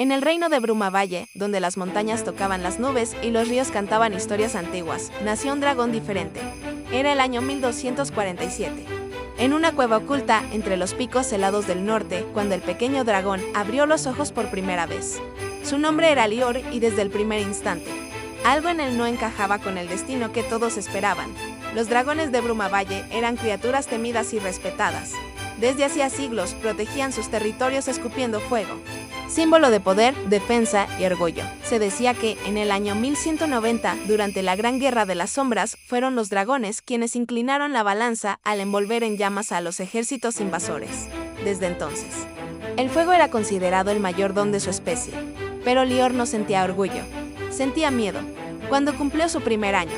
En el reino de Brumavalle, donde las montañas tocaban las nubes y los ríos cantaban historias antiguas, nació un dragón diferente. Era el año 1247. En una cueva oculta entre los picos helados del norte, cuando el pequeño dragón abrió los ojos por primera vez. Su nombre era Lior y desde el primer instante, algo en él no encajaba con el destino que todos esperaban. Los dragones de Brumavalle eran criaturas temidas y respetadas. Desde hacía siglos protegían sus territorios escupiendo fuego. Símbolo de poder, defensa y orgullo. Se decía que, en el año 1190, durante la Gran Guerra de las Sombras, fueron los dragones quienes inclinaron la balanza al envolver en llamas a los ejércitos invasores. Desde entonces, el fuego era considerado el mayor don de su especie. Pero Lior no sentía orgullo, sentía miedo. Cuando cumplió su primer año,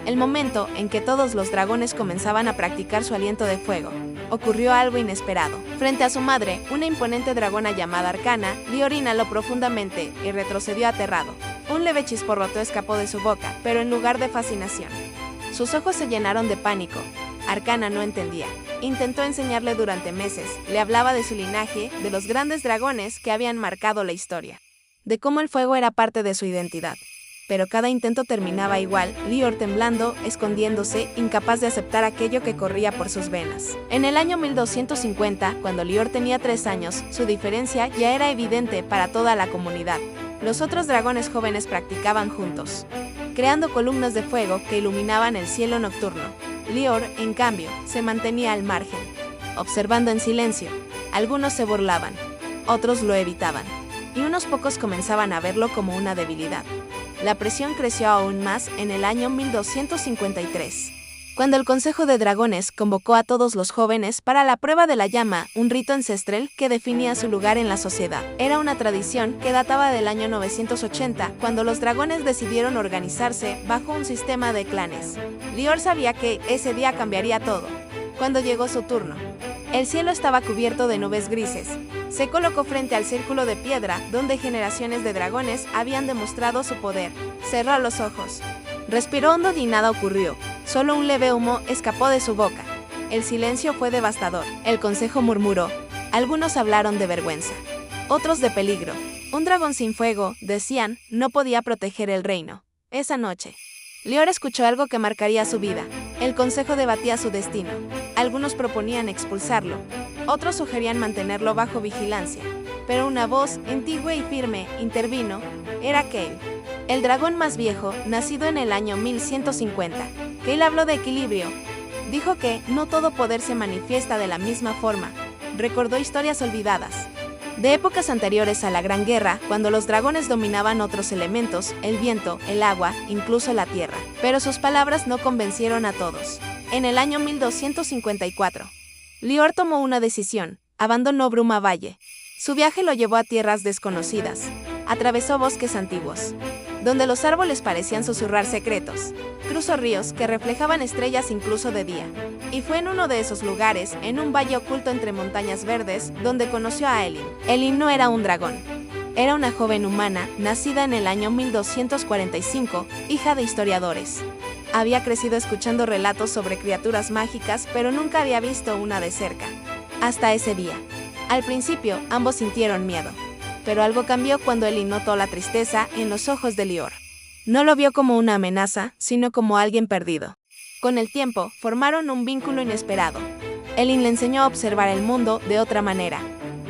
el momento en que todos los dragones comenzaban a practicar su aliento de fuego, ocurrió algo inesperado. Frente a su madre, una imponente dragona llamada Arcana, Lior inhaló profundamente y retrocedió aterrado. Un leve chisporroto escapó de su boca, pero en lugar de fascinación, sus ojos se llenaron de pánico. Arcana no entendía. Intentó enseñarle durante meses, le hablaba de su linaje, de los grandes dragones que habían marcado la historia, de cómo el fuego era parte de su identidad. Pero cada intento terminaba igual, Lior temblando, escondiéndose, incapaz de aceptar aquello que corría por sus venas. En el año 1250, cuando Lior tenía 3 años, su diferencia ya era evidente para toda la comunidad. Los otros dragones jóvenes practicaban juntos, creando columnas de fuego que iluminaban el cielo nocturno. Lior, en cambio, se mantenía al margen, observando en silencio. Algunos se burlaban, otros lo evitaban, y unos pocos comenzaban a verlo como una debilidad. La presión creció aún más en el año 1253, cuando el Consejo de Dragones convocó a todos los jóvenes para la prueba de la llama, un rito ancestral que definía su lugar en la sociedad. Era una tradición que databa del año 980, cuando los dragones decidieron organizarse bajo un sistema de clanes. Lior sabía que ese día cambiaría todo. Cuando llegó su turno, el cielo estaba cubierto de nubes grises. Se colocó frente al círculo de piedra donde generaciones de dragones habían demostrado su poder. Cerró los ojos. Respiró hondo y nada ocurrió. Solo un leve humo escapó de su boca. El silencio fue devastador. El consejo murmuró. Algunos hablaron de vergüenza, otros de peligro. Un dragón sin fuego, decían, no podía proteger el reino. Esa noche, Lior escuchó algo que marcaría su vida. El consejo debatía su destino. Algunos proponían expulsarlo, otros sugerían mantenerlo bajo vigilancia. Pero una voz, antigua y firme, intervino. Era Kael, el dragón más viejo, nacido en el año 1150. Kael habló de equilibrio. Dijo que no todo poder se manifiesta de la misma forma. Recordó historias olvidadas, de épocas anteriores a la Gran Guerra, cuando los dragones dominaban otros elementos, el viento, el agua, incluso la tierra. Pero sus palabras no convencieron a todos. En el año 1254, Lior tomó una decisión, abandonó Brumavalle. Su viaje lo llevó a tierras desconocidas. Atravesó bosques antiguos, donde los árboles parecían susurrar secretos. Cruzó ríos que reflejaban estrellas incluso de día. Y fue en uno de esos lugares, en un valle oculto entre montañas verdes, donde conoció a Elin. Elin no era un dragón. Era una joven humana, nacida en el año 1245, hija de historiadores. Había crecido escuchando relatos sobre criaturas mágicas, pero nunca había visto una de cerca. Hasta ese día. Al principio, ambos sintieron miedo. Pero algo cambió cuando Elin notó la tristeza en los ojos de Lior. No lo vio como una amenaza, sino como alguien perdido. Con el tiempo, formaron un vínculo inesperado. Elin le enseñó a observar el mundo de otra manera.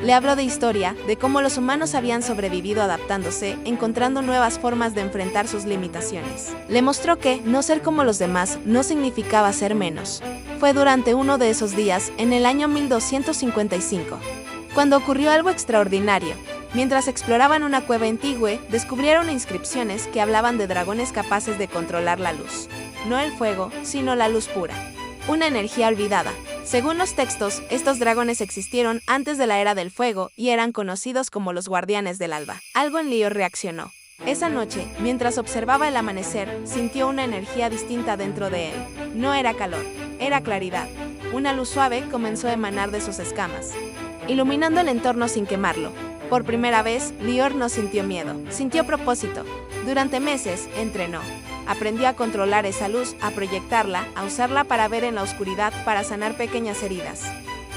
Le habló de historia, de cómo los humanos habían sobrevivido adaptándose, encontrando nuevas formas de enfrentar sus limitaciones. Le mostró que no ser como los demás no significaba ser menos. Fue durante uno de esos días, en el año 1255, cuando ocurrió algo extraordinario. Mientras exploraban una cueva antigua, descubrieron inscripciones que hablaban de dragones capaces de controlar la luz. No el fuego, sino la luz pura. Una energía olvidada. Según los textos, estos dragones existieron antes de la Era del Fuego y eran conocidos como los Guardianes del Alba. Algo en Lior reaccionó. Esa noche, mientras observaba el amanecer, sintió una energía distinta dentro de él. No era calor, era claridad. Una luz suave comenzó a emanar de sus escamas, iluminando el entorno sin quemarlo. Por primera vez, Lior no sintió miedo, sintió propósito. Durante meses, entrenó. Aprendió a controlar esa luz, a proyectarla, a usarla para ver en la oscuridad, para sanar pequeñas heridas,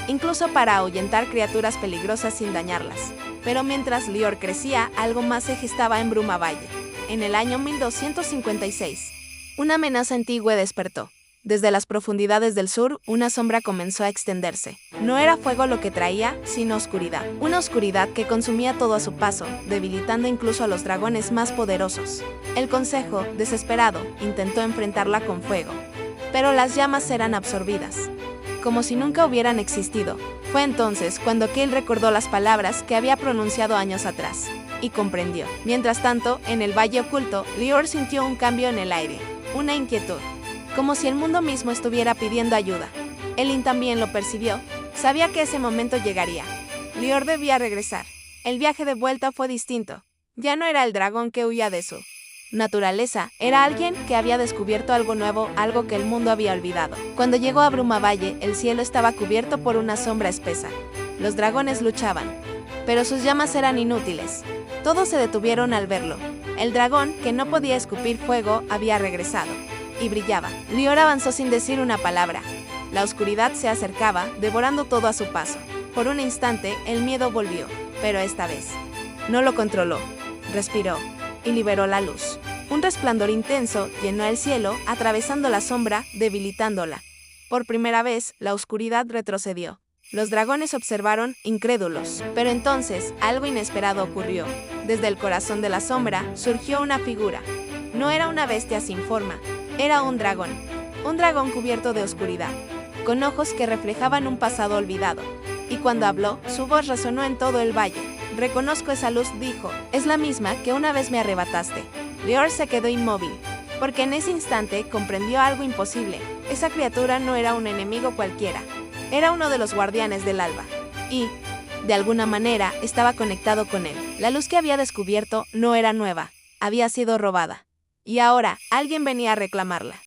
incluso para ahuyentar criaturas peligrosas sin dañarlas. Pero mientras Lior crecía, algo más se gestaba en Bruma Valle. En el año 1256, una amenaza antigua despertó. Desde las profundidades del sur, una sombra comenzó a extenderse. No era fuego lo que traía, sino oscuridad. Una oscuridad que consumía todo a su paso, debilitando incluso a los dragones más poderosos. El consejo, desesperado, intentó enfrentarla con fuego. Pero las llamas eran absorbidas, como si nunca hubieran existido. Fue entonces cuando Kael recordó las palabras que había pronunciado años atrás, y comprendió. Mientras tanto, en el Valle Oculto, Lior sintió un cambio en el aire, una inquietud, como si el mundo mismo estuviera pidiendo ayuda. Elin también lo percibió, sabía que ese momento llegaría. Lior debía regresar. El viaje de vuelta fue distinto. Ya no era el dragón que huía de su naturaleza, era alguien que había descubierto algo nuevo, algo que el mundo había olvidado. Cuando llegó a Bruma Valle, el cielo estaba cubierto por una sombra espesa. Los dragones luchaban, pero sus llamas eran inútiles. Todos se detuvieron al verlo. El dragón, que no podía escupir fuego, había regresado, y brillaba. Lior avanzó sin decir una palabra. La oscuridad se acercaba, devorando todo a su paso. Por un instante, el miedo volvió, pero esta vez no lo controló. Respiró y liberó la luz. Un resplandor intenso llenó el cielo, atravesando la sombra, debilitándola. Por primera vez, la oscuridad retrocedió. Los dragones observaron, incrédulos. Pero entonces, algo inesperado ocurrió. Desde el corazón de la sombra, surgió una figura. No era una bestia sin forma, era un dragón cubierto de oscuridad, con ojos que reflejaban un pasado olvidado. Y cuando habló, su voz resonó en todo el valle. «Reconozco esa luz», dijo. «Es la misma que una vez me arrebataste». Lior se quedó inmóvil, porque en ese instante comprendió algo imposible. Esa criatura no era un enemigo cualquiera. Era uno de los guardianes del alba. Y, de alguna manera, estaba conectado con él. La luz que había descubierto no era nueva, había sido robada. Y ahora, alguien venía a reclamarla.